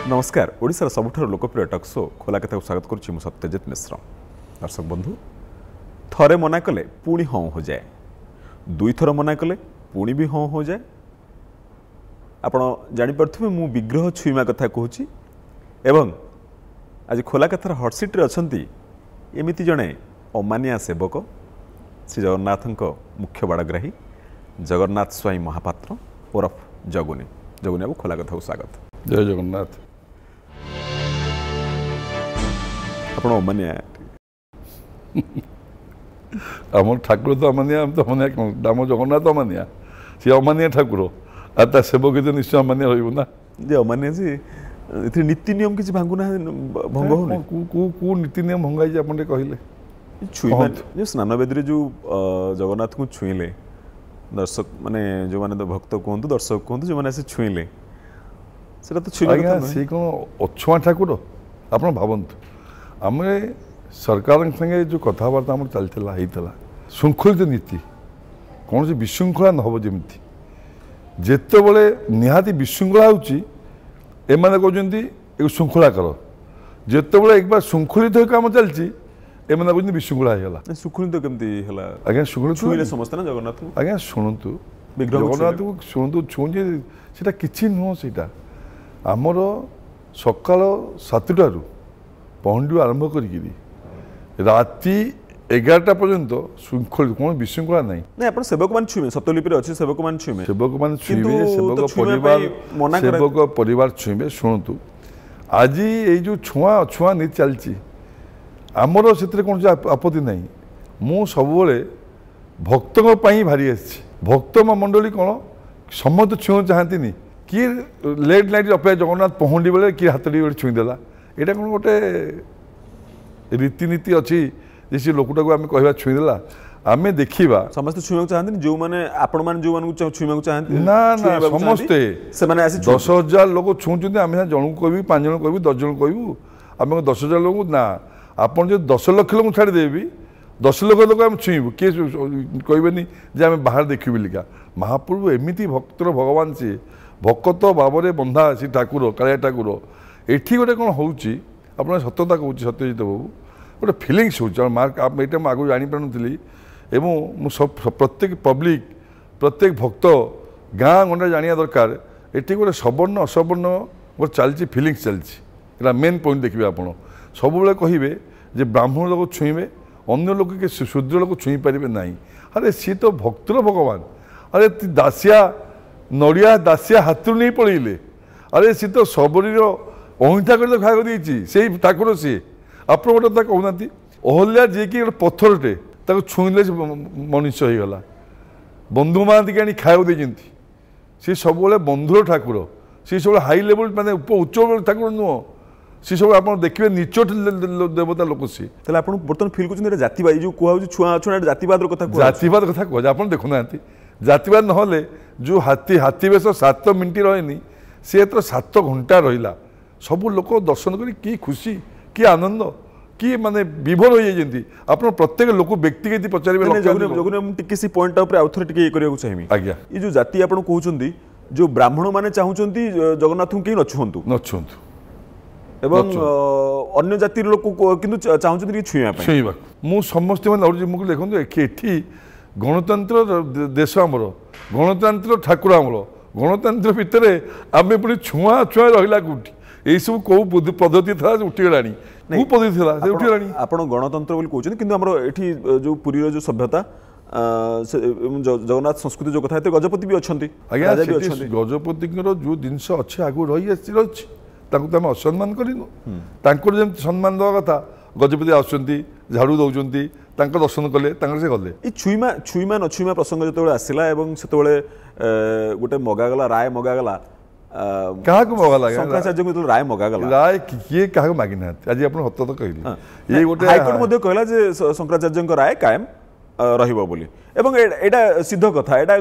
नमस्कार ओडिशार सबुठार लोकप्रिय टॉक शो खोला कथा स्वागत करुच्ची मु सत्यजित मिश्र। दर्शक बंधु थरे मना कले पुणी हाँ हो जाए, दुई थर मना कले पुणी भी हाँ हो जाए। आपण जापे मु विग्रह छुईमा कथा कहूँ एवं आज खोला कथार हटसिट्रे अच्छा एमती जड़े अमानिया सेवक श्री जगन्नाथ मुख्य बाड़ग्राही जगन्नाथ स्वाई महापात्र ओरफ जगुनी। जगुनी बाबू खोला कथा स्वागत। जय जगन्नाथ। आपण अमानिया आम ठाकुर तो अमानिया तो अमानिया कौन आम जगन्नाथ अमानिया सी अमानिया ठाकुर आ सेवक तो निश्चय अमानिया रहा जे अमानिया जी ये नीति नियम किसी भांगुना भंग हो नीति नियम भंगाई आप कहले छुईमा जो स्नान बेदी जो जगन्नाथ को छुईले दर्शक माने जो माने भक्त कहतु दर्शक कहतु जो मैंने छुईले सेटा तो छुईले आज्ञा सी कौन अछुआ ठाकुर आप भावतु आम सरकार संगे जो कथबार्ता आम चलता शृंखलित नीति कौन से विशृंखला न हो जमी जिते बड़े निहाती विशृंखला होने कहते श्रृंखला कर जिते बड़े एक बार श्रृंखलित हो कम चलती एम कहते विशृंखला होगा। शृंखलित केमती आज्ञा श्रृंखलित समस्त ना जगन्नाथ आज्ञा शुणु जगन्नाथ को शुणु छुँचे से कि नुह से आमर सकाल 7टारू पहंडी आरंभ कर राति 11टा पर्यंत श्रृंखलित कौन विशृंखला नहीं आप सेवक मान छुईबे सप्तलिपि अच्छे सेवक मान छुईबे सेवक परिवार छुईबे। शुणु आज ये जो छुआ छुआ नीति चलती आमर से कौन आपत्ति नहीं मु सब भक्तों भारी आसी भक्त मंडली कौन समस्त छुँ चाहती किए लेट नाइट अपेक्षा जगन्नाथ पहंडी बेले किए हाथ छुईदेला यहाँ कौन गोटे रीतिनीति अच्छी जे लोकटा को आम कह छुईदेला आम देखा समस्त छुआ चाहते जो मैंने आपण मैंने जो छुआ चाहते ना ना समस्ते 10,000 लोग छुँच आम जन को कह 5 जन कह 10 जन कहूँ आम 10,000 लोग ना आप जो 10 लाख लोग छाड़देवी 10 लाख लोग आम छुईबू किए कहबेनि जे आम बाहर देखू बोलिका महाप्रभु एमती भक्तर भगवान सी भक्त भाव बंधा सी ठाकुर कालिया ठाकुर एठी गोटे कौन होना सत्यता कहूँ सत्यजित बाबू गोटे फिलिंगस हो मार्क आप यहाँ आगे जापारी एवं सब प्रत्येक पब्लिक प्रत्येक भक्त गाँ गंडा जाना दरकार ये गोटे सवर्ण असवर्ण गोटे चलती फिलिंगस चलती मेन पॉइंट देखिए आप सब कहे जे ब्राह्मण लोग छुईबे अन्य लोग के शूद्र लोग छुई पारे ना अरे सी तो भक्तर भगवान अरे दासिया नड़िया दासिया हाथ नहीं पड़े अरे सी तो सबरी अहिंठा कर खाया देती से ठाकुर सी आप गोटे कहना अहल्या जी कि गोटे पत्थरटे छुईले मनुष्य हो गला बंधु महांती के खाया देती सी सब बंधुर ठाकुर सी सब हाई लेवल माने उच्च ठाकुर नुह सी सब आप देखिए नीच देवता लोक सी आप बर्तमान फिल कर जातिवाद जो कहूँ छुआ छुआ जातिवाद कथा कह आप देखुना जातिवाद ना जो हाथी बेस 7 मिनिट रहे सी तो 7 घंटा रहा सब लोक दर्शन कर कि खुशी कि आनंद कि माने विभोर हो जाती आप प्रत्येक लोक व्यक्तिगत पचारे पॉइंट आउ थे चाहिए आज्ञा ये जो जाति आप कहते जो ब्राह्मण मैंने चाहते जगन्नाथ को कहीं नछुंतु नछुंतु एवं अन्य जाति लोक किंतु चाहते छुईवा मु समस्त मुझे देखो ये गणतंत्र देश आमर गणतंत्र ठाकुर आमर गणतंत्र भितर आम पुणी छुआ छुआ रहा कौटी यही सब कौ पद्धति था उठीगला पद्धति था उठीगला आप गणतंत्र बोली कहते किंतु आमर ये जो पुरी जो सभ्यता जगन्नाथ संस्कृति जो कथा गजपति भी अच्छा आज्ञा गजपति जो जिनस अच्छे आगु रही आम असम्मान करूँ सम्मान देवा कथा गजपति आसुँच झाड़ू दौरान दर्शन कले से गले छुईमा छुईमा न छुईमा प्रसंग जो आसला से गोटे मगागला राय मगागला क्या मगाला शंकराचार्य को राय मगागला राय किए क्या मागी ना आज आप हत तो कहली ये गोटे हाईकोर्ट कहला जे शंकराचार्य राय कायम रहिबो बोली एवं एटा सिद्ध कथा एटा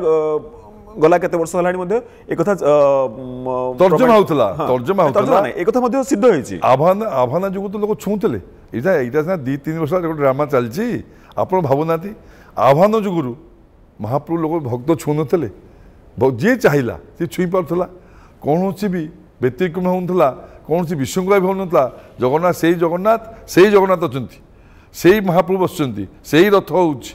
गला केते वर्ष हलाणी एक कथा तर्जमा होतला एक कथा सिद्ध होइछि आह्वान जो तो लोक छुँले यहाँ 2-3 वर्ष गोटे ड्रामा चलती आप भावुना आह्वान जुगुरु महाप्रभु लोक भक्त छू नी जी चाहिला सी छुई पार्ला कौन भी व्यतिक्रम होता କୌଣସି ବିଶୃଙ୍ଖଳା ବି ହେଉନଥିଲା। ଜଗନ୍ନାଥ ସେଇ ଜଗନ୍ନାଥ ଅଛନ୍ତି, ସେଇ ମହାପ୍ରଭୁ ବସୁଛନ୍ତି, ସେଇ ରଥ ହେଉଛି,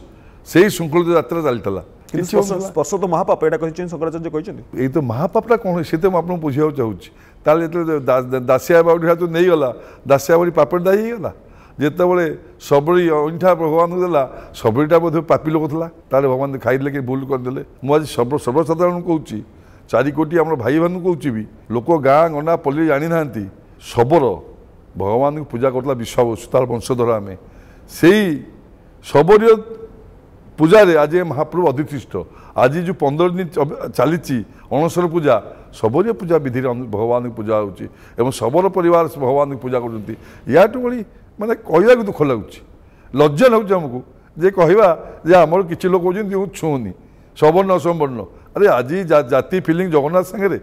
ସେଇ ଶୃଙ୍ଖଳିତ ଯାତ୍ରା ଚାଲିଥିଲା। ସ୍ପର୍ଶ ତ ମହାପାପ, ଏଇଟା କହିଛନ୍ତି ଶଙ୍କରାଚାର୍ଯ୍ୟ କହିଛନ୍ତି। ଏଇ ତ ମହାପାପଟା କ'ଣ ସେ ତ ମୁଁ ଆପଣଙ୍କୁ ବୁଝିବାକୁ ଚାହୁଁଛି। ତାହେଲେ ଯେତେବେଳେ ଦାସିଆ ବାଉଡ଼ି ହାତ ନେଇଗଲା, ଦାସିଆ ବାଉଡ଼ି ପାପରେ ଦାୟୀ ହେଇଗଲା। ଯେତେବେଳେ ସବରୀ ଅଇଁଠା ଭଗବାନଙ୍କୁ ଦେଲା, ସବରୀଟା ବୋଧେ ପାପୀ ଲୋକ ଥିଲା, ତାହେଲେ ଭଗବାନ ଖାଇଦେଲେ କି ଭୁଲ କରିଦେଲେ। ମୁଁ ଆଜି ସର୍ବସାଧାରଣଙ୍କୁ କହୁଛି, 4 କୋଟି ଆମର ଭାଇମାନଙ୍କୁ କହୁଛି ବି, ଲୋକ ଗାଁ ଗଣ୍ଡା ପଲ୍ଲୀ ଜାଣିନାହାନ୍ତି ଶବର ଭଗବାନଙ୍କୁ ପୂଜା କରୁଥିଲା ବିଶ୍ୱାବସୁ, ତାର ବଂଶଧର ଆମେ। ସେଇ ଶବରୀୟ ପୂଜାରେ ଆଜି ମହାପ୍ରଭୁ ଅଧିଷ୍ଠିତ। ଆଜି ଯେଉଁ 15 ଦିନ ଚାଲିଛି ଅଣସର ପୂଜା, ଶବରୀୟ ପୂଜା ବିଧିରେ ଭଗବାନଙ୍କୁ ପୂଜା ହେଉଛି ଏବଂ ଶବର ପରିବାର ଭଗବାନଙ୍କୁ ପୂଜା କରୁଛନ୍ତି। ୟାଠୁ ଭଳି ମାନେ କହିବାକୁ ଦୁଃଖ ଲାଗୁଛି, ଲଜ୍ଜା ଲାଗୁଛି ଆମକୁ ଯେ କହିବା ଯେ ଆମର କିଛି ଲୋକ କହୁଛନ୍ତି ମୁଁ ଛୁଉଁନି ସବର୍ଣ୍ଣ ଅସବର୍ଣ୍ଣ। ଆରେ ଆଜି ଜାତି ଫିଲିଂ ଜଗନ୍ନାଥ ସାଙ୍ଗରେ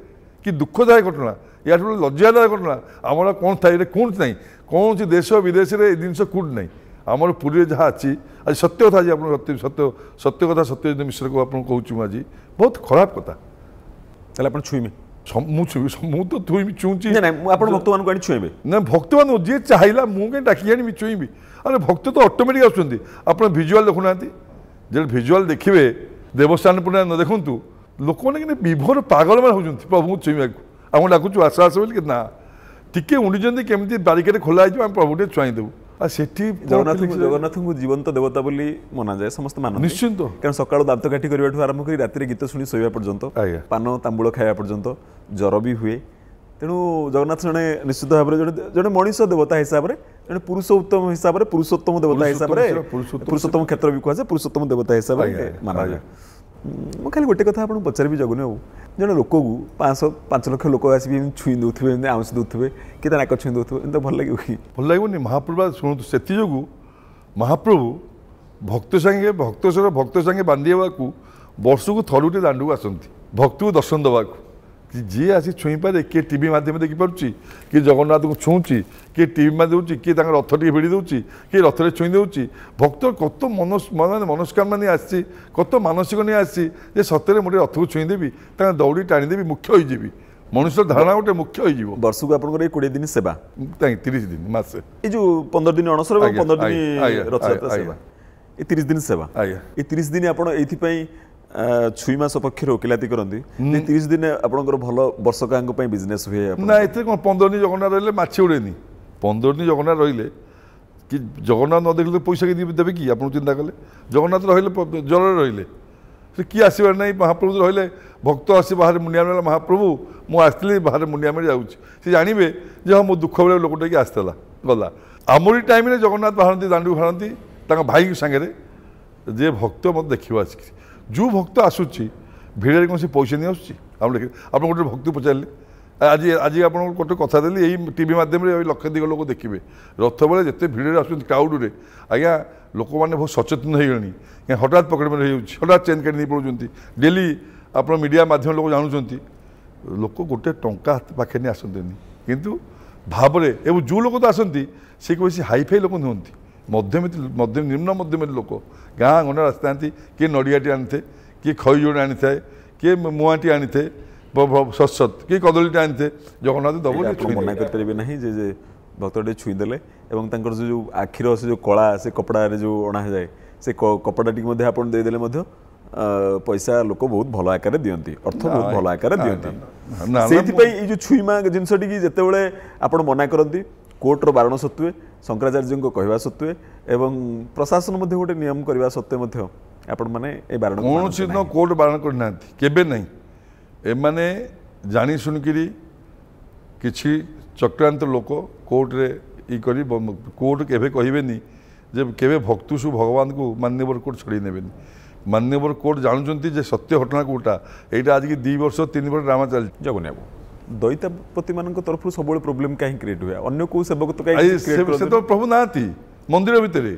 କି ଦୁଃଖଦାୟକ ଘଟଣା, ୟାଠୁ ଲଜ୍ଜାଦାୟକ ଘଟଣା ଆମର କ'ଣ ଥାଏ? କୋଉଠି ନାହିଁ, କୌଣସି ଦେଶ ବିଦେଶରେ ଏ ଜିନିଷ କୋଉଠି ନାହିଁ। ଆମର ପୁରୀରେ ଯାହା ଅଛି ଆଜି ସତ୍ୟ କଥା, ଆଜି ଆପଣ ସତ୍ୟ କଥା ସତ୍ୟଜିତ ମିଶ୍ରକୁ ଆପଣଙ୍କୁ କହୁଛି ମୁଁ ଆଜି, ବହୁତ ଖରାପ କଥା। ତାହେଲେ ଆପଣ ଛୁଇଁବେ? ମୁଁ ଛୁଇଁବି, ମୁଁ ତ ଛୁଇଁଛି। ଆପଣ ଭକ୍ତମାନଙ୍କୁ ଆଣି ଛୁଇଁବେ? ନା ଭକ୍ତମାନଙ୍କୁ ଯିଏ ଚାହିଁଲା ମୁଁ କାହିଁ ଡାକି ଆଣିବି ଛୁଇଁବି? ଆରେ ଭକ୍ତ ତ ଅଟୋମେଟିକ୍ ଆସୁଛନ୍ତି। ଆପଣ ଭିଜୁଆଲ୍ ଦେଖୁନାହାନ୍ତି, ଯେତେବେଳେ ଭିଜୁଆଲ୍ ଦେଖିବେ ଦେବସ୍ଥାନ ପୂର୍ଣ୍ଣିମା ନ ଦେଖନ୍ତୁ, ଲୋକମାନେ କିନ୍ତୁ ବିଭୋର ପାଗଳମାନେ ହେଉଛନ୍ତି ପ୍ରଭୁଙ୍କୁ ଛୁଇଁବାକୁ। ଆମକୁ ଡାକୁଛୁ ଆସ ବୋଲି, ନା ଟିକେ ଉଣ୍ଡିଛନ୍ତି କେମିତି ବାରିକେଡ୍ ଖୋଲା ହେଇଯିବ, ଆମେ ପ୍ରଭୁ ଟିକେ ଛୁଆଇଁଦେବୁ। ଆଉ ସେଠି ଜଗନ୍ନାଥଙ୍କୁ ଜୀବନ୍ତ ଦେବତା ବୋଲି ମନାଯାଏ, ସମସ୍ତେ ମାନନ୍ତି ନିଶ୍ଚିନ୍ତ। କାରଣ ସକାଳୁ ଦାନ୍ତ କାଠି କରିବାଠୁ ଆରମ୍ଭ କରି ରାତିରେ ଗୀତ ଶୁଣି ଶୋଇବା ପର୍ଯ୍ୟନ୍ତ, ପାନ ତାମ୍ବୁଳ ଖାଇବା ପର୍ଯ୍ୟନ୍ତ, ଜ୍ୱର ବି ହୁଏ। ତେଣୁ ଜଗନ୍ନାଥ ଜଣେ ନିଶ୍ଚିତ ଭାବରେ ଜଣେ ମଣିଷ ଦେବତା ହିସାବରେ, ଜଣେ ପୁରୁଷୋତ୍ତମ ହିସାବରେ, ପୁରୁଷୋତ୍ତମ ଦେବତା ହିସାବରେ, ପୁରୁଷୋତ୍ତମ କ୍ଷେତ୍ର ବି କୁହାଯାଏ, ପୁରୁଷୋତ୍ତମ ଦେବତା ହିସାବରେ ମାନାଯାଏ। ମୁଁ ଖାଲି ଗୋଟେ କଥା ଆପଣଙ୍କୁ ପଚାରିବି ଜଗନ୍ନାଥ ବାବୁ, ଜଣେ ଲୋକକୁ 5 ଲକ୍ଷ ଲୋକ ଆସିକି ଛୁଇଁ ଦେଉଥିବେ, ଏମିତି ଆଉଁସି ଦେଉଥିବେ, କି ତା ନାକ ଛୁଇଁ ଦେଉଥିବେ, ଏମିତି ଭଲ ଲାଗିବ କି? ଭଲ ଲାଗିବନି। ମହାପ୍ରଭୁ ଶୁଣନ୍ତୁ, ସେଥିଯୋଗୁଁ ମହାପ୍ରଭୁ ଭକ୍ତ ସାଙ୍ଗେ ବାନ୍ଧିବାକୁ ବର୍ଷକୁ ଥରୁଟେ ଦାଣ୍ଡକୁ ଆସନ୍ତି, ଭକ୍ତକୁ ଦର୍ଶନ ଦେବାକୁ। କି ଯିଏ ଆସି ଛୁଇଁପାରେ, କିଏ ଟିଭି ମାଧ୍ୟମରେ ଦେଖିପାରୁଛି, କିଏ ଜଗନ୍ନାଥଙ୍କୁ ଛୁଉଁଛି, କିଏ ଟିଭି ମାଧ୍ୟମ ଦେଉଛି, କିଏ ତାଙ୍କ ରଥ ଟିକେ ଭିଡ଼ି ଦେଉଛି, କିଏ ରଥରେ ଛୁଇଁ ଦେଉଛି। ଭକ୍ତ କତ ମନସ୍କାମନା ନେଇ ଆସିଛି, କତ ମାନସିକ ନେଇ ଆସିଛି ଯେ ସତରେ ମୁଁ ଟିକେ ରଥକୁ ଛୁଇଁଦେବି, ତାଙ୍କ ଦୌଡ଼ି ଟାଣିଦେବି, ମୁଖ୍ୟ ହୋଇଯିବି। ମଣିଷର ଧାରଣା ଗୋଟେ ମୁଖ୍ୟ ହୋଇଯିବ। ବର୍ଷକୁ ଆପଣଙ୍କର ଏଇ 20 ଦିନ ସେବା, 30 ଦିନ ମାସେ, ଏଇ ଯେଉଁ 15 ଦିନ ଅଣସର ଏବଂ 15 ଦିନ ରଥଯାତ୍ରା ସେବା, ଏ 30 ଦିନ ସେବା। ଏ 30 ଦିନ ଆପଣ ଏଇଥିପାଇଁ ଛୁଇଁମା ସପକ୍ଷରେ ଓକିଲାତି କରନ୍ତି, 30 ଦିନ ଆପଣଙ୍କର ଭଲ ବର୍ଷକାଙ୍କ ପାଇଁ ବିଜନେସ୍ ହୁଏ? ନା ଏଥିରେ କ'ଣ 15 ଦିନ ଜଗନ୍ନାଥ ରହିଲେ ମାଛି ଉଡ଼େନି। 15 ଦିନ ଜଗନ୍ନାଥ ରହିଲେ କି ଜଗନ୍ନାଥ ନ ଦେଖିଲେ ପଇସା ଦେବେ କି? ଆପଣ ଚିନ୍ତା କଲେ ଜଗନ୍ନାଥ ରହିଲେ ଜ୍ୱରରେ ରହିଲେ ସେ କିଏ ଆସିବାର ନାହିଁ। ମହାପ୍ରଭୁ ରହିଲେ ଭକ୍ତ ଆସି ବାହାରେ ମୁଣ୍ଡିଆ ମାରିଲା, ମହାପ୍ରଭୁ ମୁଁ ଆସିଥିଲି ବାହାରେ ମୁଣ୍ଡିଆ ମାରି ଯାଉଛି, ସେ ଜାଣିବେ ଯେ ହଁ ମୋ ଦୁଃଖ ବେଳେ ଲୋକଟାକି ଆସିଥିଲା ଗଲା। ଆମରି ଟାଇମ୍ରେ ଜଗନ୍ନାଥ ବାହାରନ୍ତି, ଦାଣ୍ଡକୁ ବାହାରନ୍ତି ତାଙ୍କ ଭାଇ ସାଙ୍ଗରେ, ଯେ ଭକ୍ତ ମୋତେ ଦେଖିବ ଆସିକି। ଯେଉଁ ଭକ୍ତ ଆସୁଛି ଭିଡ଼ରେ କୌଣସି ପଇସା ନେଇ ଆସୁଛି? ଆପଣ ଗୋଟେ ଭକ୍ତ ପଚାରିଲେ, ଆଜି ଆପଣଙ୍କୁ ଗୋଟେ କଥା ଦେଲି, ଏଇ ଟିଭି ମାଧ୍ୟମରେ ଲକ୍ଷ 2 ଲୋକ ଦେଖିବେ, ରଥ ବେଳେ ଯେତେ ଭିଡ଼ରେ ଆସୁଛନ୍ତି କ୍ରାଉଡ଼ରେ, ଆଜ୍ଞା ଲୋକମାନେ ବହୁତ ସଚେତନ ହେଇଗଲେଣି। ହଠାତ୍ ପକେଟ୍ ମାରି ହେଇଯାଉଛି, ହଠାତ୍ ଚେନ୍ କାଟି ନେଇ ପଳାଉଛନ୍ତି, ଡେଲି ଆପଣ ମିଡ଼ିଆ ମାଧ୍ୟମ ଲୋକ ଜାଣୁଛନ୍ତି। ଲୋକ ଗୋଟେ ଟଙ୍କା ହାତ ପାଖରେ ନେଇ ଆସନ୍ତିନି, କିନ୍ତୁ ଭାବରେ ଏବଂ ଯେଉଁ ଲୋକ ତ ଆସନ୍ତି ସେ ବେଶୀ ହାଇଫାଇ ଲୋକ ନୁହନ୍ତି, ନିମ୍ନ ମଧ୍ୟମିତ ଲୋକ। ଗାଁ ଗଣ୍ଡାରେ ଆସିଥାନ୍ତି, କିଏ ନଡ଼ିଆଟି ଆଣିଥାଏ, କିଏ ଖଇ ଯୋଡ଼େ ଆଣିଥାଏ, କିଏ ମୁଆଁଟି ଆଣିଥାଏ, ସତସତ କିଏ କଦଳୀଟି ଆଣିଥାଏ। ଜଗନ୍ନାଥ ଦେବ ମନା କରିପାରିବେ ନାହିଁ ଯେ ଭକ୍ତଟେ ଛୁଇଁଦେଲେ ଏବଂ ତାଙ୍କର ଯେଉଁ ଆଖିର ସେ ଯେଉଁ କଳା, ସେ କପଡ଼ାରେ ଯେଉଁ ଅଣାଯାଏ, ସେ କପଡ଼ାଟିକୁ ମଧ୍ୟ ଆପଣ ଦେଇଦେଲେ ମଧ୍ୟ ପଇସା ଲୋକ ବହୁତ ଭଲ ଆକାରରେ ଦିଅନ୍ତି, ଅର୍ଥ ବହୁତ ଭଲ ଆକାରରେ ଦିଅନ୍ତି। ସେଇଥିପାଇଁ ଏଇ ଯେଉଁ ଛୁଇଁମା ଜିନିଷଟିକି ଯେତେବେଳେ ଆପଣ ମନା କରନ୍ତି, କୋର୍ଟର ବାରଣ ସତ୍ତ୍ୱେ, ଶଙ୍କରାଚାର୍ଯ୍ୟଙ୍କ କହିବା ସତ୍ତ୍ୱେ ଏବଂ ପ୍ରଶାସନ ମଧ୍ୟ ଗୋଟେ ନିୟମ କରିବା ସତ୍ତ୍ୱେ ମଧ୍ୟ ଆପଣମାନେ ଏ ବାରଣ କୌଣସି ଦିନ କୋର୍ଟ ବାରଣ କରିନାହାନ୍ତି, କେବେ ନାହିଁ। ଏମାନେ ଜାଣି ଶୁଣିକିରି କିଛି ଚକ୍ରାନ୍ତ ଲୋକ କୋର୍ଟରେ କରି, କୋର୍ଟ କେବେ କହିବେନି ଯେ କେବେ ଭକ୍ତୁଷୁ ଭଗବାନଙ୍କୁ ମାନ୍ୟବର କୋର୍ଟ ଛଡ଼େଇ ନେବେନି। ମାନ୍ୟବର କୋର୍ଟ ଜାଣୁଛନ୍ତି ଯେ ସତ୍ୟ ଘଟଣା କୋଉଟା। ଏଇଟା ଆଜିକି 2 ବର୍ଷ 3 ବର୍ଷ ଡ୍ରାମା ଚାଲିଛି। ଜଗନ୍ନାଥ ଦଇତାପତିମାନଙ୍କ ତରଫରୁ ସବୁବେଳେ ପ୍ରୋବ୍ଲେମ୍ କାହିଁ କ୍ରିଏଟ୍ ହୁଏ? ଅନ୍ୟ କେଉଁ ସେବକ ତ ସେ ତ ପ୍ରଭୁ ନାହାନ୍ତି ମନ୍ଦିର ଭିତରେ,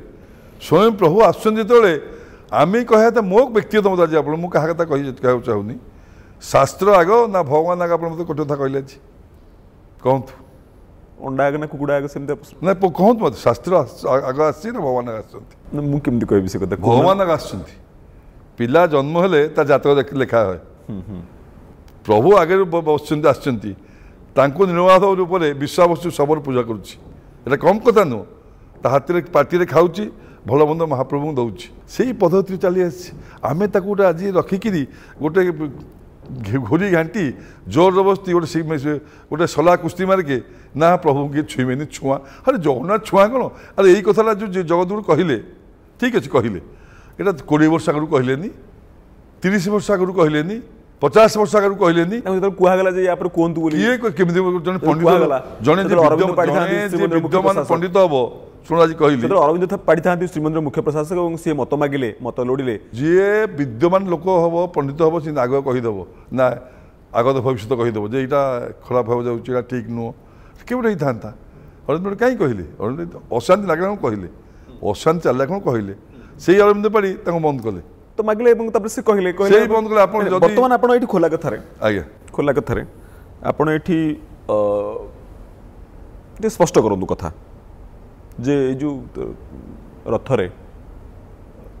ସ୍ୱୟଂ ପ୍ରଭୁ ଆସୁଛନ୍ତି ଯେତେବେଳେ। ଆମେ କହିବା କଥା, ମୋ ବ୍ୟକ୍ତିଗତ ମତ ଆଜି ଆପଣ, ମୁଁ କାହା କଥା କହିବାକୁ ଚାହୁଁନି, ଶାସ୍ତ୍ର ଆଗ ନା ଭଗବାନ ଆଗ? ଆପଣ ମୋତେ ଗୋଟେ କଥା କହିଲେ ଆଜି, କହନ୍ତୁ। ଅଣ୍ଡା ଆଗ ନା କୁକୁଡ଼ା ଆଗ? ସେମିତି ନା କହନ୍ତୁ ମୋତେ, ଶାସ୍ତ୍ର ଆଗ ଆସିଛି ନା ଭଗବାନ ଆଗ ଆସୁଛନ୍ତି? ମୁଁ କେମିତି କହିବି ସେ କଥା? ଭଗବାନ ଆଗ ଆସୁଛନ୍ତି। ପିଲା ଜନ୍ମ ହେଲେ ତା ଜାତକ ଲେଖା ହୁଏ, ପ୍ରଭୁ ଆଗରେ ବସୁଛନ୍ତି, ଆସିଛନ୍ତି। ତାଙ୍କୁ ନୀଳମାଧବ ରୂପରେ ବିଶ୍ୱାବସୁ ଶବର ପୂଜା କରୁଛି। ଏଇଟା କମ୍ କଥା ନୁହଁ। ତା ହାତରେ ପାଟିରେ ଖାଉଛି, ଭଲ ମନ୍ଦ ମହାପ୍ରଭୁଙ୍କୁ ଦେଉଛି। ସେଇ ପଦ୍ଧତିରେ ଚାଲି ଆସିଛି। ଆମେ ତାକୁ ଗୋଟେ ଆଜି ରଖିକିରି ଗୋଟେ ଘୁରି ଘାଣ୍ଟି ଜୋରଜବସ୍ତି ଗୋଟେ ସଲା କୁସ୍ତି ମାରିକେ ନା ପ୍ରଭୁଙ୍କୁ କିଏ ଛୁଇଁବେନି, ଛୁଆଁ। ଆରେ ଜଗନ୍ନାଥ ଛୁଆଁ କ'ଣ? ଆରେ ଏଇ କଥାଟା ଯେଉଁ ଜଗତଗୁରୁ କହିଲେ, ଠିକ୍ ଅଛି କହିଲେ, ଏଇଟା 20 ବର୍ଷ ଆଗରୁ କହିଲେନି, 30 ବର୍ଷ ଆଗରୁ କହିଲେନି, 50 ବର୍ଷ ଆଗରୁ କହିଲେନି। କୁହାଗଲା ଯେ ୟା ପରେ କୁହନ୍ତୁ ବୋଲି କିଏ କେମିତି ଜଣେ ପଣ୍ଡିତ, ଜଣେ ବିଦ୍ୟମାନ ପଣ୍ଡିତ ହବ, ଶୁଣ ଆଜି କହିଲି ଅରବିନ୍ଦ ପାଢ଼ିଥାନ୍ତି ଶ୍ରୀମନ୍ଦିର ମୁଖ୍ୟ ପ୍ରଶାସକ ଏବଂ ସିଏ ମତ ମାଗିଲେ, ମତ ଲୋଡ଼ିଲେ। ଯିଏ ବିଦ୍ୟମାନ ଲୋକ ହବ, ପଣ୍ଡିତ ହବ, ସେ ଆଗ କହିଦେବ ନା ଆଗତ ଭବିଷ୍ୟତ କହିଦେବ ଯେ ଏଇଟା ଖରାପ ହେବାକୁ ଯାଉଛି, ଏଇଟା ଠିକ୍ ନୁହଁ। କେଉଁଟା ହେଇଥାନ୍ତା? ଅରବିନ୍ଦ କାହିଁ କହିଲେ? ଅରବିନ୍ଦ ଅଶାନ୍ତି ଲାଗିଲା କ'ଣ କହିଲେ, ଅଶାନ୍ତି ଚାଲିଲା କ'ଣ କହିଲେ, ସେଇ ଅରବିନ୍ଦ ପାଢ଼ୀ ତାଙ୍କୁ ବନ୍ଦ କଲେ ତ ମାଗିଲେ ଏବଂ ତାପରେ ସେ କହିଲେ ସେଇ ବନ୍ଦ କଲେ। ଆପଣ ବର୍ତ୍ତମାନ ଆପଣ ଏଠି ଖୋଲା କଥାରେ, ଆଜ୍ଞା ଖୋଲା କଥାରେ ଆପଣ ଏଠି ଟିକେ ସ୍ପଷ୍ଟ କରନ୍ତୁ କଥା ଯେ ଏଇ ଯେଉଁ ରଥରେ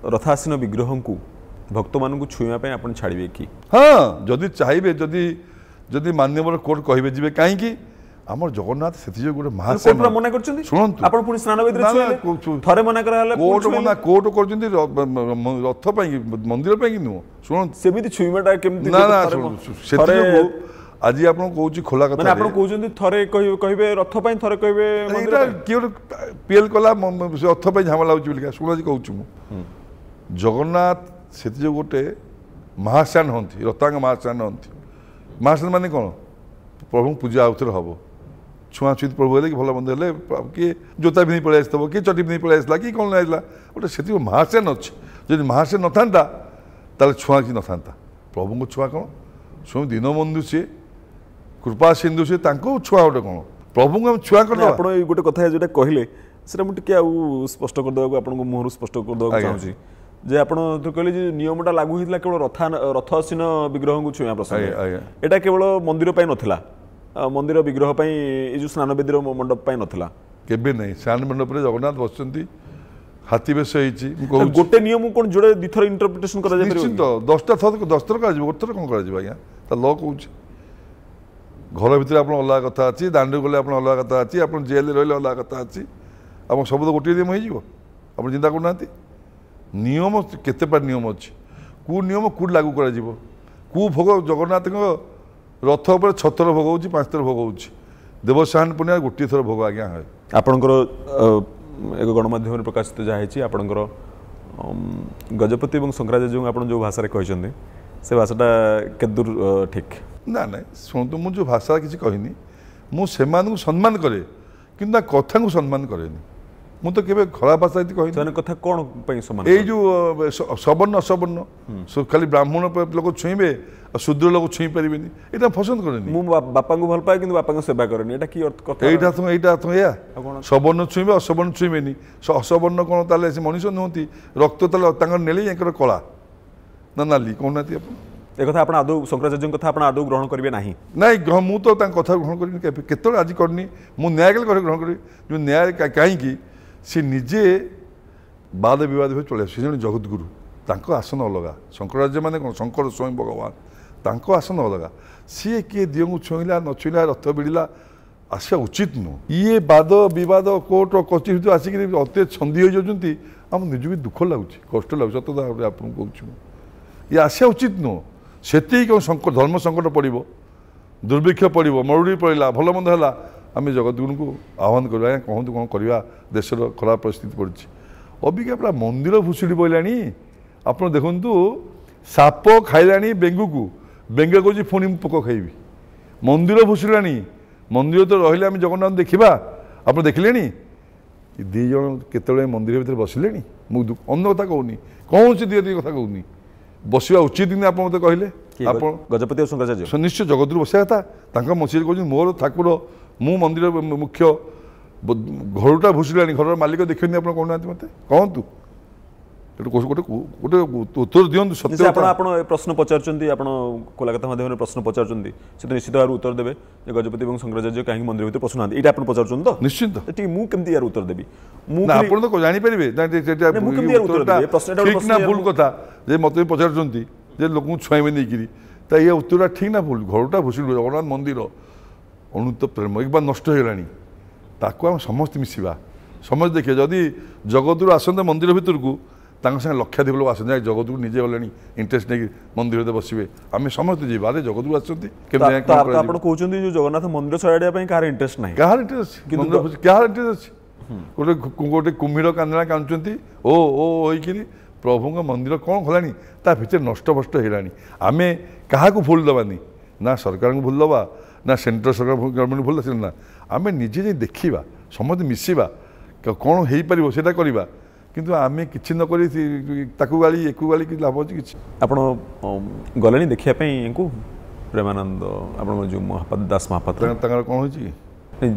ରଥାସୀନ ବିଗ୍ରହଙ୍କୁ ଭକ୍ତମାନଙ୍କୁ ଛୁଇଁବା ପାଇଁ ଆପଣ ଛାଡ଼ିବେ କି? ହଁ, ଯଦି ଚାହିଁବେ, ଯଦି ମାନ୍ୟବର କୋର୍ଟ କହିବେ ଯିବେ। କାହିଁକି? ଆମର ଜଗନ୍ନାଥ ସେଥିଯୋଗୁଁ ଗୋଟେ କୋର୍ଟ ମନା କରିଛନ୍ତି। ଶୁଣନ୍ତୁ, ଆପଣ ପୁଣି ସ୍ନାନବେଦୀରେ ଥରେ ମନା କରାହେଲା, କୋର୍ଟ କରୁଛନ୍ତି ରଥ ପାଇଁ, ମନ୍ଦିର ପାଇଁ ନୁହଁ। ଶୁଣନ୍ତୁ, ସେମିତି ଛୁଇଁବାଟା କେମିତି? ନା ନା, ସେଥିଯୋଗୁଁ ଆଜି ଆପଣ କହୁଛି ଖୋଲା କଥା, ଆପଣ କହୁଛନ୍ତି ଥରେ କହିବେ ରଥ ପାଇଁ, ଥରେ କହିବେ ଏଇଟା କିଏ ଗୋଟେ ପିଏଲ କଲା ରଥ ପାଇଁ ଝାମେଲା ହେଉଛି ବୋଲି। ଶୁଣ ଆଜି କହୁଛି ମୁଁ, ଜଗନ୍ନାଥ ସେଥିଯୋଗୁଁ ଗୋଟେ ମହାସ୍ନାନ ହୁଅନ୍ତି, ରଥାଙ୍ଗ ମହାସ୍ନାନ ହୁଅନ୍ତି। ମହାସ୍ନାନ ମାନେ କ'ଣ? ପ୍ରଭୁଙ୍କୁ ପୂଜା ଆଉଥରେ ହବ। ଛୁଆଁଛୁଇଁ ପ୍ରଭୁ ହେଲେ କି ଭଲ ମନ୍ଦ ହେଲେ କିଏ ଜୋତା ପିନ୍ଧି ପଳେଇ ଆସିଥିବ, କିଏ ଚଟି ପିନ୍ଧି ପଳେଇ ଆସିଲା, କି କ'ଣ ଆସିଲା, ଗୋଟେ ସେଥିପାଇଁ ମହାସ୍ନାନ ଅଛି। ଯଦି ମହାସ୍ନାନ ନଥାନ୍ତା ତାହେଲେ ଛୁଆଁ କିଛି ନଥାନ୍ତା। ପ୍ରଭୁଙ୍କ ଛୁଆ କ'ଣ? ସ୍ୱୟଂ ଦୀନବନ୍ଧୁ ସିଏ, କୃପା ସିନ୍ଧୁ ସିଏ, ତାଙ୍କୁ ଛୁଆ ଗୋଟେ କ'ଣ? ପ୍ରଭୁଙ୍କୁ ଆମେ ଛୁଆ କରିଦେବା। ଆପଣ ଏଇ ଗୋଟେ କଥା ଯେଉଁଟା କହିଲେ ସେଟା ମୁଁ ଟିକେ ଆଉ ସ୍ପଷ୍ଟ କରିଦେବାକୁ ଆପଣଙ୍କ ମୁହଁରୁ ସ୍ପଷ୍ଟ କରିଦେବାକୁ ଚାହୁଁଛି ଯେ ଆପଣ କହିଲେ ଯେ ନିୟମଟା ଲାଗୁ ହେଇଥିଲା କେବଳ ରଥଆସୀନ ବିଗ୍ରହଙ୍କୁ ଛୁଇଁବା ପ୍ରସଙ୍ଗ। ଏଇଟା କେବଳ ମନ୍ଦିର ପାଇଁ ନଥିଲା, ମନ୍ଦିର ବିଗ୍ରହ ପାଇଁ, ଏଇ ଯେଉଁ ସ୍ନାନବେଦୀର ମଣ୍ଡପ ପାଇଁ ନଥିଲା। କେବେ ନାହିଁ। ସ୍ନାନ ମଣ୍ଡପରେ ଜଗନ୍ନାଥ ବସିଛନ୍ତି, ହାତୀ ବେଶ ହେଇଛି। ଗୋଟେ ନିୟମ କ'ଣ ଯୋଡ଼େ ଦୁଇଥର ଇଣ୍ଟରପ୍ରିଟେସନ କରାଯାଇ ନିଶ୍ଚିତ 10ଟା ଥର 10 ଥର କରାଯିବ, ଗୋଟେ ଥର କ'ଣ କରାଯିବ ଆଜ୍ଞା? ତା ଲ କହୁଛି। ଘର ଭିତରେ ଆପଣ ଅଲଗା କଥା ଅଛି, ଦାଣ୍ଡକୁ ଗଲେ ଆପଣ ଅଲଗା କଥା ଅଛି, ଆପଣ ଜେଲରେ ରହିଲେ ଅଲଗା କଥା ଅଛି। ଆପଣ ସବୁ ତ ଗୋଟିଏ ନିୟମ ହେଇଯିବ? ଆପଣ ଚିନ୍ତା କରୁନାହାନ୍ତି। ନିୟମ କେତେ ପାରି ନିୟମ ଅଛି, କେଉଁ ନିୟମ କେଉଁଠି ଲାଗୁ କରାଯିବ, କେଉଁ ଭୋଗ ଜଗନ୍ନାଥଙ୍କ ରଥ ଉପରେ 6 ଥର ଭୋଗ ହେଉଛି, 5 ଥର ଭୋଗ ହେଉଛି। ଦେବସ୍ନାନ ପୂର୍ଣ୍ଣିମା ଗୋଟିଏ ଥର ଭୋଗ ଆଜ୍ଞା ହୁଏ। ଆପଣଙ୍କର ଏକ ଗଣମାଧ୍ୟମରେ ପ୍ରକାଶିତ ଯାହା ହେଇଛି, ଆପଣଙ୍କର ଗଜପତି ଏବଂ ଶଙ୍କରାଚାର୍ଯ୍ୟଙ୍କୁ ଆପଣ ଯେଉଁ ଭାଷାରେ କହିଛନ୍ତି ସେ ଭାଷାଟା କେତେ ଦୂର ଠିକ୍? ନା ନାଇଁ, ଶୁଣନ୍ତୁ, ମୁଁ ଯେଉଁ ଭାଷା କିଛି କହିନି, ମୁଁ ସେମାନଙ୍କୁ ସମ୍ମାନ କରେ କିନ୍ତୁ ତା କଥାକୁ ସମ୍ମାନ କରେନି। ମୁଁ ତ କେବେ ଖରାପ ଭାଷା ଏମିତି କହିନି। ସେମାନେ କଥା କ'ଣ ପାଇଁ ସମାନ? ଏଇ ଯେଉଁ ସବର୍ଣ୍ଣ ଅସବର୍ଣ୍ଣ ଖାଲି ବ୍ରାହ୍ମଣ ଲୋକ ଛୁଇଁବେ ଆଉ ଶୂଦ୍ର ଲୋକ ଛୁଇଁ ପାରିବେନି, ଏଇଟା ପସନ୍ଦ କରେନି। ମୁଁ ବାପାଙ୍କୁ ଭଲ ପାଏ କିନ୍ତୁ ବାପାଙ୍କ ସେବା କରେନି, ଏଇଟା କି କଥା? ଏଇଟା ଏଇଆ ସବର୍ଣ୍ଣ ଛୁଇଁବେ, ଅସବର୍ଣ୍ଣ ଛୁଇଁବେନି। ଅସବର୍ଣ୍ଣ କ'ଣ ତାହେଲେ ସେ ମଣିଷ ନୁହନ୍ତି? ରକ୍ତ ତାହେଲେ ତାଙ୍କର ନେଲେ ୟାଙ୍କର କଳା ନା ନାଲି, କହୁନାହାନ୍ତି ଆପଣ? ଏ କଥା ଆପଣ ଆଦୌ ଶଙ୍କରାଚାର୍ଯ୍ୟଙ୍କ କଥା ଆପଣ ଆଦୌ ଗ୍ରହଣ କରିବେ ନାହିଁ? ନାଇଁ, ମୁଁ ତ ତାଙ୍କ କଥା ଗ୍ରହଣ କରିନି, କେତେବେଳେ ଆଜି କରିନି। ମୁଁ ନ୍ୟାୟ କଲେ ଗ୍ରହଣ କରିବି। ଯେଉଁ ନ୍ୟାୟ କାହିଁକି? ସେ ନିଜେ ବାଦ ବିବାଦ ଭାବେ ଚଳେ ଆସୁଛି। ଜଣେ ଜଗତଗୁରୁ, ତାଙ୍କ ଆସନ ଅଲଗା। ଶଙ୍କରାଚାର୍ଯ୍ୟ ମାନେ କ'ଣ? ଶଙ୍କର ସ୍ୱୟଂ ଭଗବାନ, ତାଙ୍କ ଆସନ ଅଲଗା। ସିଏ କିଏ ଦିଅଙ୍କୁ ଛୁଇଁଲା ନ ଛୁଇଁଲା, ରଥ ବିଡ଼ିଲା, ଆସିବା ଉଚିତ ନୁହଁ। ଇଏ ବାଦ ବିବାଦ କୋର୍ଟ କଚେରୀ ଭିତରେ ଆସିକିରି ଅତେ ଛନ୍ଦି ହୋଇଯାଉଛନ୍ତି। ଆମ ନିଜକୁ ବି ଦୁଃଖ ଲାଗୁଛି, କଷ୍ଟ ଲାଗୁଛି, ସତ କଥା ଆପଣଙ୍କୁ କହୁଛି ମୁଁ। ଇଏ ଆସିବା ଉଚିତ ନୁହଁ। ସେତିକି କ'ଣ ଧର୍ମ ସଙ୍କଟ ପଡ଼ିବ, ଦୁର୍ଭିକ୍ଷ ପଡ଼ିବ, ମରୁଡ଼ି ପଡ଼ିଲା, ଭଲ ମନ୍ଦ ହେଲା, ଆମେ ଜଗତଗୁରୁଙ୍କୁ ଆହ୍ୱାନ କରିବା, ଆଜ୍ଞା କହନ୍ତୁ କ'ଣ କରିବା, ଦେଶର ଖରାପ ପରିସ୍ଥିତି ପଡ଼ିଛି। ଅବିକା ପୁରା ମନ୍ଦିର ଭୁଷୁଡ଼ି ପଡ଼ିଲାଣି। ଆପଣ ଦେଖନ୍ତୁ, ସାପ ଖାଇଲାଣି ବେଙ୍ଗୁକୁ, ବେଙ୍ଗ କହୁଛି ପୁଣି ମୁଁ ପୋକ ଖାଇବି। ମନ୍ଦିର ଭୁଷୁଡ଼ିଲାଣି। ମନ୍ଦିର ତ ରହିଲେ ଆମେ ଜଗନ୍ନାଥ ଦେଖିବା। ଆପଣ ଦେଖିଲେଣି? 2 ଜଣ କେତେବେଳେ ମନ୍ଦିର ଭିତରେ ବସିଲେଣି? ମୁଁ ଅନ୍ୟ କଥା କହୁନି, କୌଣସି ଦୁଇ କଥା କହୁନି। ବସିବା ଉଚିତ କିନ୍ତୁ ଆପଣ ମୋତେ କହିଲେ ଆପଣ ଗଜପତି ଆଉ ଶଙ୍କରାଚାର୍ଯ୍ୟ ନିଶ୍ଚୟ ଜଗତରୁ ବସିବା କଥା। ତାଙ୍କ ମସିହାରେ କହୁଛନ୍ତି ମୋର ଠାକୁର, ମୁଁ ମନ୍ଦିର ମୁଖ୍ୟ, ଘରଟା ଭୁଷିଲାଣି, ଘରର ମାଲିକ ଦେଖିବେନି ଆପଣ କହୁନାହାନ୍ତି ମୋତେ? କହନ୍ତୁ, ଗୋଟେ ଉତ୍ତର ଦିଅନ୍ତୁ। ସତ୍ୟ ଆପଣ ଏ ପ୍ରଶ୍ନ ପଚାରୁଛନ୍ତି, ଆପଣ କୋଲକାତା ମାଧ୍ୟମରେ ପ୍ରଶ୍ନ ପଚାରୁଛନ୍ତି, ସେ ତ ନିଶ୍ଚିତ ଭାବରେ ଉତ୍ତର ଦେବେ ଯେ ଗଜପତି ଏବଂ ଶଙ୍କରାଚାର୍ଯ୍ୟ କାହିଁକି ମନ୍ଦିର ଭିତରେ ପଶୁନାହାନ୍ତି, ଏଇଟା ଆପଣ ପଚାରୁଛନ୍ତି ତ? ନିଶ୍ଚିତ। ଠିକ୍, ମୁଁ କେମିତି ୟାର ଉତ୍ତର ଦେବି? ଆପଣ ତ ଜାଣିପାରିବେ ଠିକ୍ ନା ଭୁଲ କଥା ଯେ ମୋତେ ପଚାରୁଛନ୍ତି ଯେ ଲୋକଙ୍କୁ ଛୁଆଁଇବେ ନେଇକିରି, ତା ଇଏ ଉତ୍ତରଟା ଠିକ୍ ନା ଭୁଲ? ଘରଟା ଭୁଷୁଡ଼ି, ଜଗନ୍ନାଥ ମନ୍ଦିର ଅନୁତ ପ୍ରେମ ଏକବାର ନଷ୍ଟ ହେଇଗଲାଣି ତାକୁ ଆମେ ସମସ୍ତେ ମିଶିବା ସମସ୍ତେ ଦେଖିବା ଯଦି ଜଗତରୁ ଆସନ୍ତେ ମନ୍ଦିର ଭିତରକୁ ତାଙ୍କ ସାଙ୍ଗେ ଲକ୍ଷାଧିକ ଲୋକ ଆସନ୍ତି ଜଗତକୁ ନିଜେ ଗଲେଣି ଇଣ୍ଟରେଷ୍ଟ ନେଇକି ମନ୍ଦିରରେ ବସିବେ ଆମେ ସମସ୍ତେ ଯିବା ଆରେ ଜଗତକୁ ଆସୁଛନ୍ତି ଆପଣ କହୁଛନ୍ତି ଯୋଉ ଜଗନ୍ନାଥ ମନ୍ଦିର ସଜାଡ଼ିବା ପାଇଁ କାହାର ଇଣ୍ଟରେଷ୍ଟ ନାହିଁ କାହାର ଇଣ୍ଟରେଷ୍ଟ ଅଛି କାହାର ଇଣ୍ଟରେଷ୍ଟ ଅଛି ଗୋଟେ କୁମ୍ଭୀର କାନ୍ଦଣା କାନ୍ଦୁଛନ୍ତି ଓ ହେଇକିରି ପ୍ରଭୁଙ୍କ ମନ୍ଦିର କ'ଣ କଲାଣି ତା ଭିତରେ ନଷ୍ଟ ଭଷ୍ଟ ହେଇଗଲାଣି ଆମେ କାହାକୁ ଭୁଲ ଦେବାନି ନା ସରକାରଙ୍କୁ ଭୁଲ ଦେବା ନା ସେଣ୍ଟ୍ରାଲ ସରକାର ଗଭର୍ଣ୍ଣମେଣ୍ଟ ଭୁଲ ଦେବା ନା ଆମେ ନିଜେ ଯାଇ ଦେଖିବା ସମସ୍ତେ ମିଶିବା କ'ଣ ହେଇପାରିବ ସେଇଟା କରିବା କିନ୍ତୁ ଆମେ କିଛି ନ କରି ତାକୁ ଗାଳି ଏକୁ ଗାଳି କିଛି ଲାଭ ଅଛି କିଛି ଆପଣ ଗଲେଣି ଦେଖିବା ପାଇଁ ୟାଙ୍କୁ ପ୍ରେମାନନ୍ଦ ଆପଣଙ୍କର ଯେଉଁ ଦାସ ମହାପାତ୍ର ତାଙ୍କର କ'ଣ ହେଇଛି କି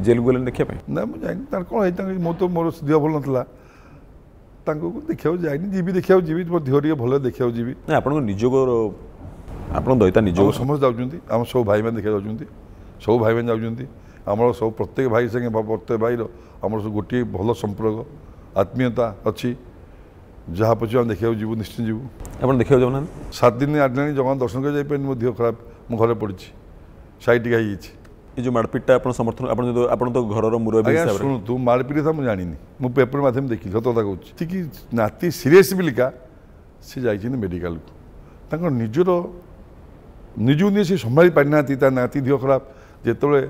ଜେଲକୁ ଗଲେଣି ଦେଖିବା ପାଇଁ ନା ମୁଁ ଯାଇନି ତାଙ୍କର କ'ଣ ହେଇଛି ତାଙ୍କ ମୋର ଦେହ ଭଲ ନଥିଲା ତାଙ୍କୁ ଦେଖିବାକୁ ଯାଇନି ଯିବି ଦେଖିବାକୁ ଯିବି ମୋ ଦେହ ଟିକେ ଭଲ ଦେଖିବାକୁ ଯିବି ନା ଆପଣଙ୍କ ନିଜର ଆପଣ ଦଇତା ନିଜ ସମସ୍ତେ ଯାଉଛନ୍ତି ଆମ ସବୁ ଭାଇମାନେ ଦେଖିବାକୁ ଯାଉଛନ୍ତି ସବୁ ଭାଇମାନେ ଯାଉଛନ୍ତି ଆମର ସବୁ ପ୍ରତ୍ୟେକ ଭାଇ ସାଙ୍ଗେ ପ୍ରତ୍ୟେକ ଭାଇର ଆମର ସବୁ ଗୋଟିଏ ଭଲ ସମ୍ପର୍କ ଆତ୍ମୀୟତା ଅଛି ଯାହା ପଛେ ଆମେ ଦେଖିବାକୁ ଯିବୁ ନିଶ୍ଚୟ ଯିବୁ ଆପଣ ଦେଖିବାକୁ ଯାଉନାହାନ୍ତି 7 ଦିନ 8 ଦିନ ଜଗନ୍ନାଥ ଦର୍ଶନ କରି ଯାଇପାରିନି ମୋ ଦେହ ଖରାପ ମୁଁ ଘରେ ପଡ଼ିଛି ସାଇ ଟିକେ ହେଇଯାଇଛି ଏ ଯେଉଁ ମାଡ଼ପିଟଟା ଆପଣ ସମର୍ଥନ ଆପଣ ତ ଘରର ମୁରବୀ ହିସାବରେ ଶୁଣନ୍ତୁ ମାଡ଼ପିଟ କଥା ମୁଁ ଜାଣିନି ମୁଁ ପେପର ମାଧ୍ୟମରେ ଦେଖିଲି ସତ କଥା କହୁଛି କି ନାତି ସିରିୟସ୍ ବିଲିକା ସେ ଯାଇଛନ୍ତି ମେଡ଼ିକାଲକୁ ତାଙ୍କର ନିଜକୁ ନେଇ ସେ ସମ୍ଭାଳି ପାରିନାହାନ୍ତି ତା ନାତି ଦେହ ଖରାପ ଯେତେବେଳେ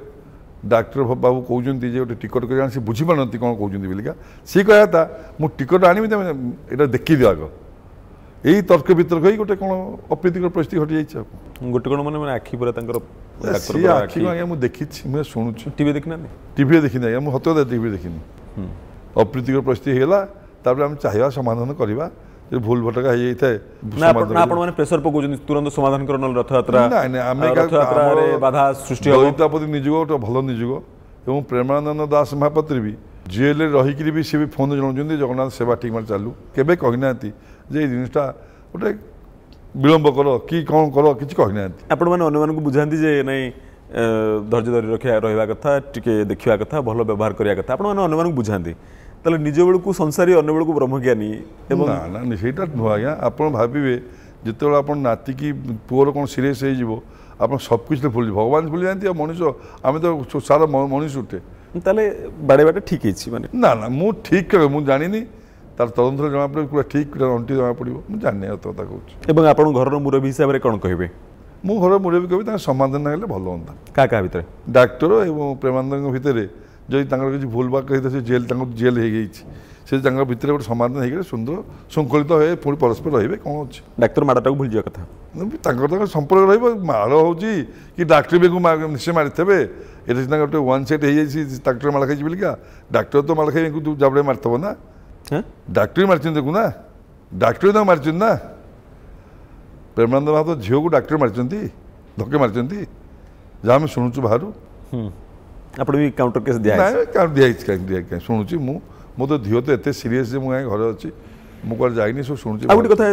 ଡାକ୍ତର ବାବୁ କହୁଛନ୍ତି ଯେ ଗୋଟେ ଟିକଟ କରି ସେ ବୁଝିପାରୁନାହାନ୍ତି କ'ଣ କହୁଛନ୍ତି ବୋଲିକା ସିଏ କହିବା କଥା ମୁଁ ଟିକଟ ଆଣିବି ତମେ ଏଇଟା ଦେଖିଦିଅ ଆଗ ଏଇ ତର୍କ ବିତର୍କ ହେଇ ଗୋଟେ କ'ଣ ଅପ୍ରୀତିକର ପରିସ୍ଥିତି ଘଟିଯାଇଛି ଆଉ ଗୋଟେ କ'ଣ ମାନେ ଆଖି ପୁରା ତାଙ୍କର ସିଏ ଆଖି ଆଜ୍ଞା ମୁଁ ଦେଖିଛି ମୁଁ ଶୁଣୁଛି ଟିଭି ଦେଖିନାହାନ୍ତି ଟିଭିରେ ଦେଖିନି ଆଜ୍ଞା ମୁଁ ସତ କଥା ଟିଭିରେ ଦେଖିନି ଅପ୍ରୀତିକର ପରିସ୍ଥିତି ହେଇଗଲା ତାପରେ ଆମେ ଚାହିଁବା ସମାଧାନ କରିବା ଯଦି ଭୁଲ ଭଟକା ହେଇଯାଇଥାଏ ଆପଣ ମାନେ ପ୍ରେସର ପକାଉଛନ୍ତି ତୁରନ୍ତ ସମାଧାନ କର ନହେଲେ ରଥଯାତ୍ରା ଆମେ ବାଧା ସୃଷ୍ଟି ହେବ ଦଇତାପତି ନିଯୋଗ ଗୋଟେ ଭଲ ନିଯୋଗ ଏବଂ ପ୍ରେମାନନ୍ଦ ଦାସ ମହାପାତ୍ର ବି ଜେଲରେ ରହିକିରି ବି ସେ ବି ଫୋନ୍ ଜଣାଉଛନ୍ତି ଜଗନ୍ନାଥ ସେବା ଠିକ୍ ମାନେ ଚାଲୁ କେବେ କହିନାହାନ୍ତି ଯେ ଏଇ ଜିନିଷଟା ଗୋଟେ ବିଳମ୍ବ କର କି କ'ଣ କର କିଛି କହିନାହାନ୍ତି ଆପଣମାନେ ଅନ୍ୟମାନଙ୍କୁ ବୁଝାନ୍ତି ଯେ ନାଇଁ ଧୈର୍ଯ୍ୟ ଧରି ରହିବା କଥା ଟିକେ ଦେଖିବା କଥା ଭଲ ବ୍ୟବହାର କରିବା କଥା ଆପଣମାନେ ଅନ୍ୟମାନଙ୍କୁ ବୁଝାନ୍ତି ତାହେଲେ ନିଜ ବେଳକୁ ସଂସାରୀ ଅନ୍ୟ ବେଳକୁ ବ୍ରହ୍ମଜ୍ଞାନୀ ଏବଂ ନା ସେଇଟା ନୁହଁ ଆଜ୍ଞା ଆପଣ ଭାବିବେ ଯେତେବେଳେ ଆପଣ ନାତିକି ପୁଅର କ'ଣ ସିରିୟସ୍ ହେଇଯିବ ଆପଣ ସବୁକିଛିରେ ଭୁଲି ଭଗବାନ ଭୁଲି ଯାଆନ୍ତି ଆଉ ମଣିଷ ଆମେ ତ ସାରା ମଣିଷ ଉଠେ ତାହେଲେ ବାଡ଼େଇବାଟା ଠିକ୍ ହେଇଛି ମାନେ ନା ମୁଁ ଠିକ୍ କରେ ମୁଁ ଜାଣିନି ତାର ତଦନ୍ତରେ ଜଣାପଡ଼ିବ ପୁରା ଠିକ୍ ଅଣ୍ଟି ଜଣାପଡ଼ିବ ମୁଁ ଜାଣିନି ଆଉ କଥା କହୁଛି ଏବଂ ଆପଣ ଘରର ମୁରବୀ ହିସାବରେ କ'ଣ କହିବେ ମୁଁ ଘରର ମୁରବୀ କହିବି ତାଙ୍କ ସମାଧାନ ହେଲେ ଭଲ ହୁଅନ୍ତା କାହା ଭିତରେ ଡାକ୍ତର ଏବଂ ପ୍ରେମାନନ୍ଦଙ୍କ ଭିତରେ ଯଦି ତାଙ୍କର କିଛି ଭୁଲ ଭାଗ ହେଇଥାଏ ସେ ତାଙ୍କୁ ଜେଲ୍ ହେଇଯାଇଛି ସେ ତାଙ୍କ ଭିତରେ ଗୋଟେ ସମାଧାନ ହେଇଗଲେ ସୁନ୍ଦର ଶୃଙ୍ଖଳିତ ହଏ ପୁଣି ପରସ୍ପର ରହିବେ କ'ଣ ଅଛି ଡାକ୍ତର ମାଡ଼ଟାକୁ ଭୁଲିଯିବା କଥା ତାଙ୍କର ସମ୍ପର୍କ ରହିବ ମାଡ଼ ହେଉଛି କି ଡାକ୍ତର ବି ନିଶ୍ଚୟ ମାରିଥିବେ ଏଠି ତାଙ୍କ ଗୋଟେ ୱାନ୍ ସେଟ୍ ହେଇଯାଇଛି ଡାକ୍ତର ମାଡ଼ ଖାଇଛି ବୋଲିକା ଡାକ୍ତର ତ ମାଡ଼ ଖାଇ ଜାବଡ଼େ ମାରିଥିବ ନା ଡାକ୍ତର ମାରିଛନ୍ତି ଦେଖୁ ନା ଡାକ୍ତର ତାଙ୍କୁ ମାରିଛନ୍ତି ନା ପ୍ରେମାନନ୍ଦ ମହାପାତ୍ର ଝିଅକୁ ଡାକ୍ତର ମାରିଛନ୍ତି ଧକ୍କେ ମାରିଛନ୍ତି ଯାହା ଆମେ ଶୁଣୁଛୁ ବାହାରୁ ଆପଣ ବି କାଉଣ୍ଟର କେସ୍ ଦିଆହେଇଛି କାହିଁକି ଶୁଣୁଛି ମୁଁ ମୋ ତ ଝିଅ ତ ଏତେ ସିରିୟସ୍ ଯେ ମୁଁ କାହିଁ ଘରେ ଅଛି ମୁଁ କୁଆଡ଼େ ଯାଇନି ସବୁ ଶୁଣୁଛି ଆଉ ଗୋଟେ କଥା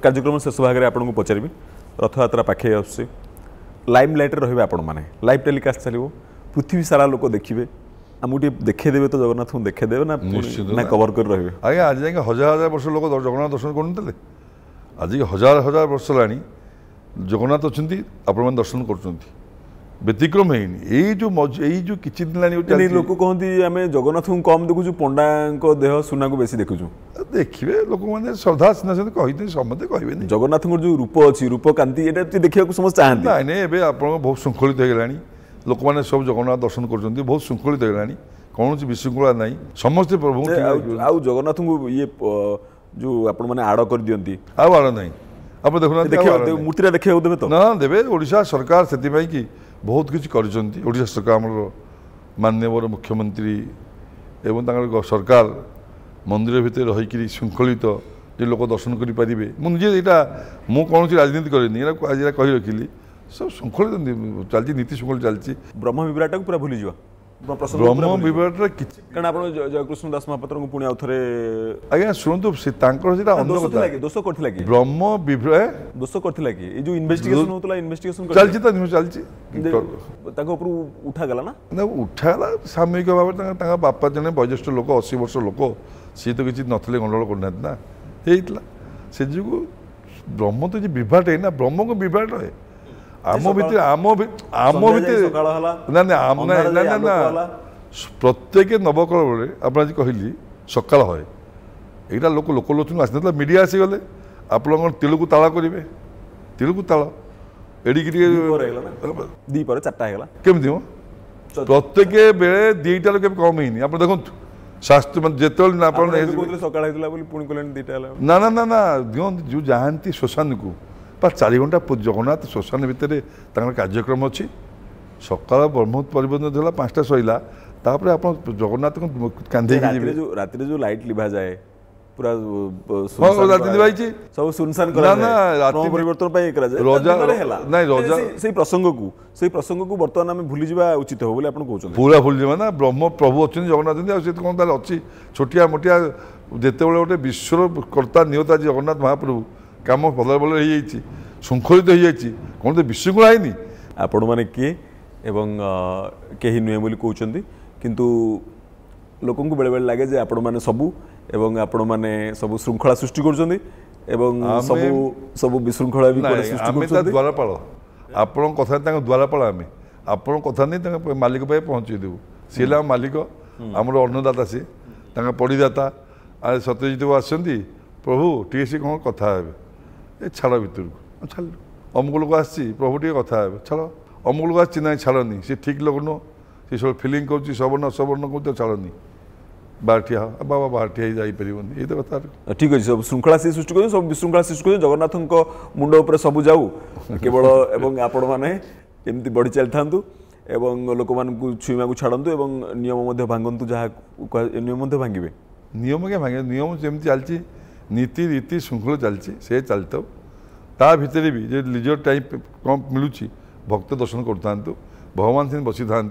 କାର୍ଯ୍ୟକ୍ରମ ଶେଷ ଭାଗରେ ଆପଣଙ୍କୁ ପଚାରିବି ରଥଯାତ୍ରା ପାଖେଇ ଆସୁଛି ଲାଇମ୍ ଲାଇଟ୍ରେ ରହିବେ ଆପଣମାନେ ଲାଇଭ୍ ଟେଲିକାଷ୍ଟ ଚାଲିବ ପୃଥିବୀ ସାରା ଲୋକ ଦେଖିବେ ଆମକୁ ଟିକେ ଦେଖେଇଦେବେ ତ ଜଗନ୍ନାଥଙ୍କୁ ଦେଖେଇଦେବେ ନା କଭର କରି ରହିବେ ଆଜ୍ଞା ଆଜି ଯାଇକି ହଜାର ହଜାର ବର୍ଷ ଲୋକ ଜଗନ୍ନାଥ ଦର୍ଶନ କରୁନଥିଲେ ଆଜିକି ହଜାର ହଜାର ବର୍ଷ ହେଲାଣି ଜଗନ୍ନାଥ ଅଛନ୍ତି ଆପଣମାନେ ଦର୍ଶନ କରୁଛନ୍ତି ବ୍ୟତିକ୍ରମ ହେଇନି ଏଇ ଯେଉଁ କିଛି ଦିନ ହେଲାଣି ଲୋକ କହନ୍ତି ଆମେ ଜଗନ୍ନାଥଙ୍କୁ କମ୍ ଦେଖୁଛୁ ପଣ୍ଡାଙ୍କ ଦେହ ସୁନାକୁ ବେଶୀ ଦେଖୁଛୁ ଦେଖିବେ ଲୋକମାନେ ଶ୍ରଦ୍ଧା ସିନା ସେମିତି କହିଥିଲେ ସମସ୍ତେ କହିବେନି ଜଗନ୍ନାଥଙ୍କର ଯେଉଁ ରୂପ ଅଛି ରୂପ କାନ୍ତି ଏଇଟା ଦେଖିବାକୁ ସମସ୍ତେ ଚାହାନ୍ତି ନାଇଁ ଏବେ ଆପଣଙ୍କ ବହୁତ ଶୃଙ୍ଖଳିତ ହେଇଗଲାଣି ଲୋକମାନେ ସବୁ ଜଗନ୍ନାଥ ଦର୍ଶନ କରୁଛନ୍ତି ବହୁତ ଶୃଙ୍ଖଳିତ ହେଇଗଲାଣି କୌଣସି ବିଶୃଙ୍ଖଳା ନାହିଁ ସମସ୍ତେ ପ୍ରଭୁ ଆଉ ଜଗନ୍ନାଥଙ୍କୁ ଇଏ ଯେଉଁ ଆପଣମାନେ ଆଡ଼ କରିଦିଅନ୍ତି ଆଉ ଆଡ଼ ନାହିଁ ଆପଣ ଦେଖୁନାହାନ୍ତି ମୂର୍ତ୍ତିଟା ଦେଖିବାକୁ ଦେବେ ତ ନା ଦେବେ ଓଡ଼ିଶା ସରକାର ସେଥିପାଇଁ କି ବହୁତ କିଛି କରିଛନ୍ତି ଓଡ଼ିଶା ସରକାର ଆମର ମାନ୍ୟବର ମୁଖ୍ୟମନ୍ତ୍ରୀ ଏବଂ ତାଙ୍କର ସରକାର ମନ୍ଦିର ଭିତରେ ରହିକିରି ଶୃଙ୍ଖଳିତ ଯେ ଲୋକ ଦର୍ଶନ କରିପାରିବେ ମୁଁ ନିଜେ ଏଇଟା ମୁଁ କୌଣସି ରାଜନୀତି କରେନି ଏଇଟା ଆଜି କହି ରଖିଲି ସବୁ ଶୃଙ୍ଖଳିତ ଚାଲିଛି ନୀତି ଶୃଙ୍ଖଳିତ ଚାଲିଛି ବ୍ରହ୍ମ ବିଭ୍ରାଟକୁ ପୁରା ଭୁଲିଯିବା ବ୍ରହ୍ମ ବିଭ୍ରାଟରେ କିଛି କାରଣ ଆପଣ ଜୟକୃଷ୍ଣ ଦାସ ମହାପାତ୍ରଙ୍କୁ ପୁଣି ଆଉ ଥରେ ଆଜ୍ଞା ଶୁଣନ୍ତୁ ସେ ତାଙ୍କର ସେଟା ଅନ୍ୟ କଥା ଦୋଷ କରିଥିଲା କି ବ୍ରହ୍ମ ଦୋଷ କରିଥିଲା କି ଏଇ ଯୋଉ ଇନଭେଷ୍ଟିଗେସନ ହଉଥିଲା ଇନଭେଷ୍ଟିଗେସନ ଚାଲିଛି ତ ଚାଲିଛି ତାଙ୍କ ଉପରୁ ଉଠାଗଲା ନା ଉଠାଗଲା ସାମୂହିକ ଭାବରେ ତାଙ୍କ ବାପା ଜଣେ ବୟୋଜ୍ୟେଷ୍ଠ ଲୋକ 80 ବର୍ଷ ଲୋକ ସିଏ ତ କିଛି ନଥିଲେ ଗଣ୍ଡଗୋଳ କରିନାହାନ୍ତି ନା ହେଇଥିଲା ସେ ଯୋଗୁଁ ବ୍ରହ୍ମ ତ ଯେ ବିଭ୍ରାଟ ହେଇନା ବ୍ରହ୍ମକୁ ବିଭ୍ରାଟ ହୁଏ आम भितर आम भितर ना ना ना ना ना प्रत्येक नवकल बेले आप कहली सकाल है यहाँ लोक लोकलोचन आसी ना मीडिया आसीगले आप तिल को ताला करेंगे तिल को ताला एडिकी दीपर 4टा हेगला केमती हो प्रत्येक बेले 2टा के कम ही आप देखो शास्त्र जिते ना ना ना ना दिखते जो जाती श्मशान को 4 घंटा जगन्नाथ श्मशान भितर कार्यक्रम अच्छी सकाल ब्रह्म परिवर्तन 5टा सैला तापर आप जगन्नाथ को कांधे राति जो लाइट लिभा जाए पूरा सब सुनसान परिवर्तन प्रसंग को बर्तमान आम भूली जा उचित हो आप पूरा भूल जावा ना ब्रह्म प्रभु अच्छे जगन्नाथ कौन अच्छी छोटिया मोटिया जिते बड़े गोटे विश्वर कर्ता निहता जगन्नाथ महाप्रभु कम भल भल हो शृंखलित हो जाए कौन तो विश्वकूल है आपण मैंने किए एवं कहीं नुहे बोली कहते किंतु लोक बेले बेले लगे आपण मैंने सबू एवं आपण मैंने सब श्रृंखला सृष्टि कर सब विशृंखला द्वारपाल आपण कथा द्वारपाल आम आपण कथा नहीं मालिक पहुँचे देव सी मालिक आमर अन्नदाता सी पड़ीदाता सत्यजित आसती प्रभु टी सी कौन कथा हे छाड़ भितर को छाड़ अमुक लोक आसी प्रभु टे कथा हे छाड़ अमुक लोक आसी ना छाड़नी सी ठीक लोक नुह सी सब फिलिंग कर सवर्ण सवर्ण को छाड़नी बाहर बाबा बाहर जापर ये तो कथा ठीक अच्छे सब श्रृंखला से सृष्टि कर सब विशृंखला सृष्टि कर जगन्नाथ मुंड उपर सब जाऊ केवल एवं आपण मैंने एमती बढ़ी चली था लोक मान छुईमा को छाड़ू और नियम भांगतु जहाँ नियम भांगे नियम क्या भांगे नियम जमी चलती नीति रीति श्रृंखला चलती से चलता ता भितर भी जो निज टाइम कम मिलूँ भक्त दर्शन करूँ भगवान से बसी था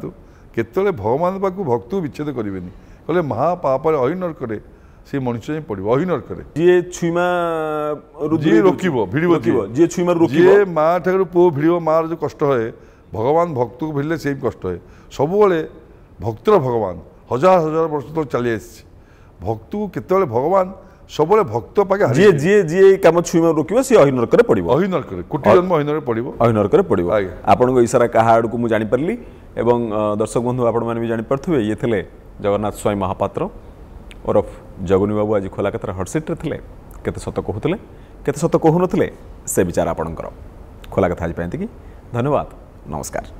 केतले भगवान पाक भक्त विच्छेद करेंगे कहले महापाप अहिनर्क से मनुष्य पड़ो अहिनर्क जी छुईमा जी रोकब भिड़ जी छुईमा जी माँ ठाकुर पुओ भिड़ मार जो कष्ट है भगवान भक्त को भिड़े से कष्ट है सबुबले भक्तर भगवान हजार हजार वर्ष तक चली आसी भक्त को केतले भगवान सब भक्त पाके जी जी जी कम छुईमा रोकब सी अहिनर्क पड़ो अहिनर्क कोटि जन्म अहिनर्क पड़ो अहिनर्क पड़ो आपण इशारा क्या आड़ को मुझे जानीपारि एवं दर्शक बंधु आपण मैंने भी जानीपारे ये थे जगन्नाथ स्वामी महापात्र ओरफ जगनी बाबू आज खोला कथार हटसिट्रे थे केते सत कहते केते सत कहू नथिले से विचार आपणकर खोला कथा आज पाई धन्यवाद नमस्कार।